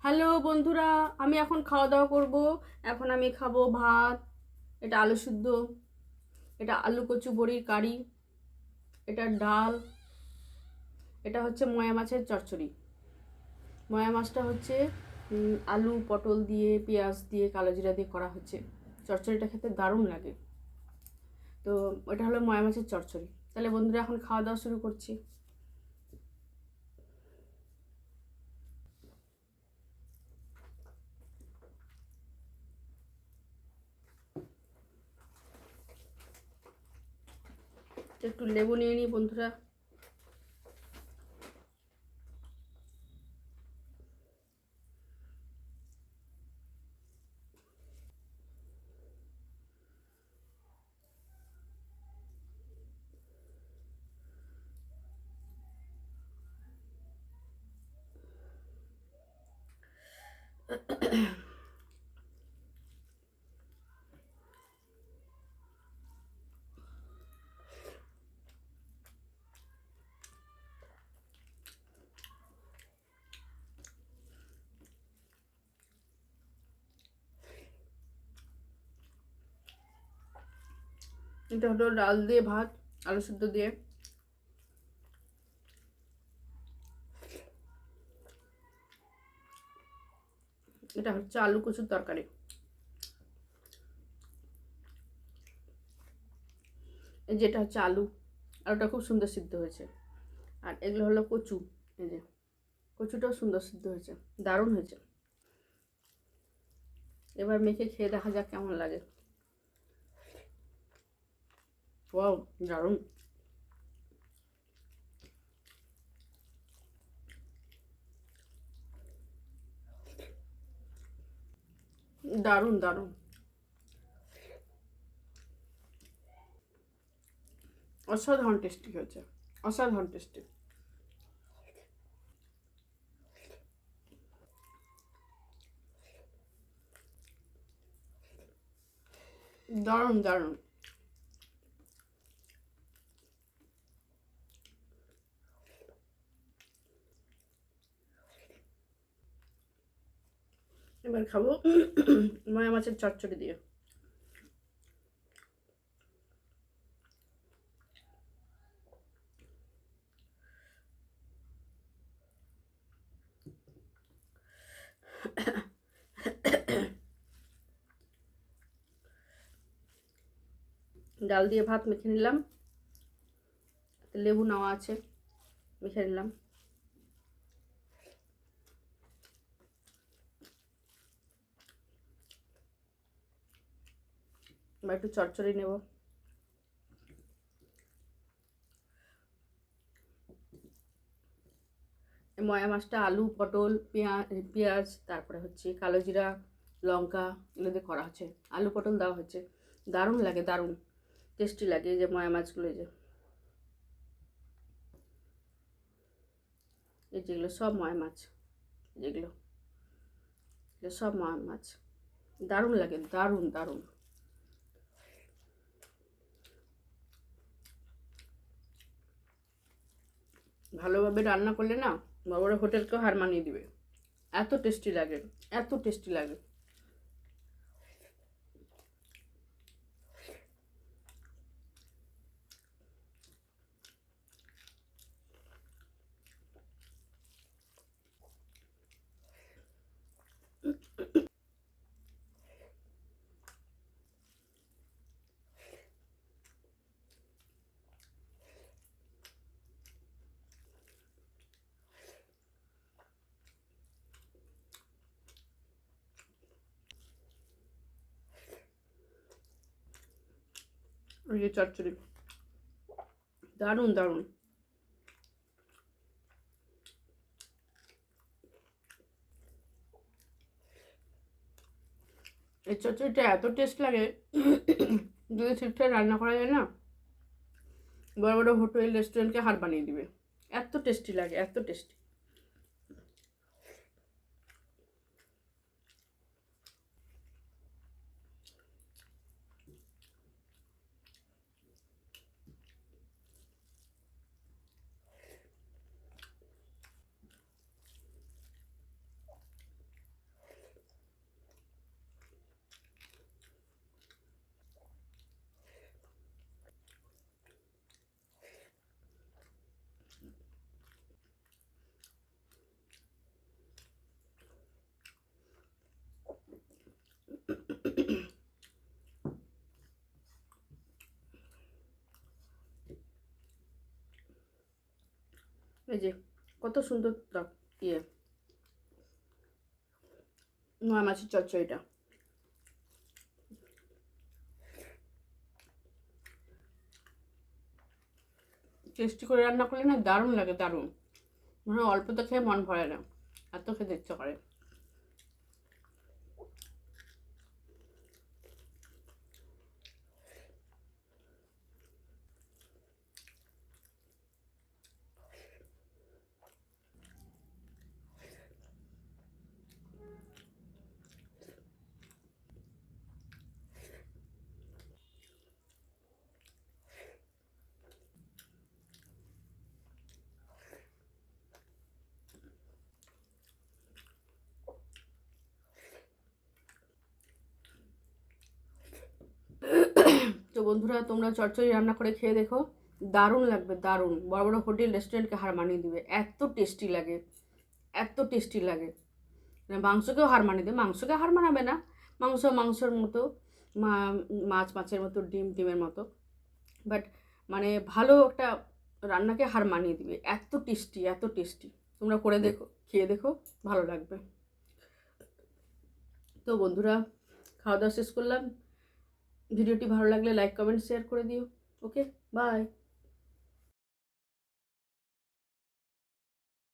Hello বন্ধুরা, আমি এখন খাওয়া দাওয়া করব। এখন আমি খাবো ভাত, এটা আলু সিদ্ধ, এটা আলু কচু বড়ির কারি, এটা ডাল, এটা হচ্ছে ময়া মাছের চচ্চড়ি। ময়া মাছটা হচ্ছে আলু পটল দিয়ে পেঁয়াজ দিয়ে কালো জিরা দিয়ে করা হচ্ছে। চচ্চড়িটা খেতে দারুণ লাগে। তো ওটা হলো ময়া মাছের চচ্চড়ি। তাহলে বন্ধুরা এখন খাওয়া দাওয়া শুরু করছি। একটু লেবু নিয়ে নিই বন্ধুরা। এটা হলো ডাল দিয়ে ভাত, আলু সিদ্ধ দিয়ে। এটা হচ্ছে আলু কচুর তরকারি। যেটা হচ্ছে আলুটা খুব সুন্দর সিদ্ধ হয়েছে। আর এগুলো হলো কচু। এই যে কচুটাও সুন্দর সিদ্ধ হয়েছে, দারুণ হয়েছে। এবার মেখে খেয়ে দেখা যাক কেমন লাগে। ওয়াও, দারুণ দারুণ দারুণ, অসাধারণ টেস্টি হয়েছে, অসাধারণ টেস্টি। দারুণ দারুণ। এবার খাবো ময়া মাছের চচ্চড়ি দিয়ে। ডাল দিয়ে ভাত মেখে নিলাম, লেবু নেওয়া আছে, মেখে নিলাম। এবার একটু চচ্চড়ি নেব। ময়া মাছটা আলু পটল পেঁয়াজ তারপরে হচ্ছে কালো জিরা লঙ্কা এগুলো দিয়ে করা হচ্ছে, আলু পটল দেওয়া হচ্ছে। দারুণ লাগে, দারুণ টেস্টি লাগে। এই যে ময়া মাছগুলো, এই যেগুলো সব ময়া মাছ, যেগুলো সব ময়া মাছ, দারুণ লাগে, দারুণ দারুণ। ভালোভাবে রান্না করলে না বড় বড় হোটেলকেও হার মানিয়ে দিবে। এত টেস্টি লাগে, এত টেস্টি লাগে। ওই যে চচ্চড়ি, দারুণ দারুণ। এই চচ্চড়িটা এত টেস্ট লাগে, যদি ঠিকঠাক রান্না করা যায় না বড় বড় হোটেল রেস্টুরেন্টকে হার বানিয়ে দিবে। এত টেস্টি লাগে, এত টেস্টি। এই যে কত সুন্দর ইয়ে নয় মাছের চচ্চড়িটা। টেস্টি করে রান্না করলে না দারুণ লাগে, দারুণ। মনে হয় অল্পতে খেয়ে মন ভরে না, এত খেতে ইচ্ছা করে। তো বন্ধুরা, তোমরা চচ্চড়ি রান্না করে খেয়ে দেখো, দারুণ লাগবে, দারুণ। বড় বড় হোটেল রেস্টুরেন্টকে হার মানিয়ে দিবে, এত টেস্টি লাগে, এত টেস্টি লাগে। মাংসকেও হার মানিয়ে দেবে, মাংসকে হার মানাবে না, মাংসর মতো, মাছ মাছের মতো, ডিম ডিমের মতো, বাট মানে ভালো একটা রান্নাকে হার মানিয়ে দিবে, এত টেস্টি, এত টেস্টি। তোমরা করে দেখো, খেয়ে দেখো, ভালো লাগবে। তো বন্ধুরা, খাওয়া দাওয়া শেষ করলাম। ভিডিওটি ভালো লাগলে লাইক কমেন্ট শেয়ার করে দিও। ওকে, বাই।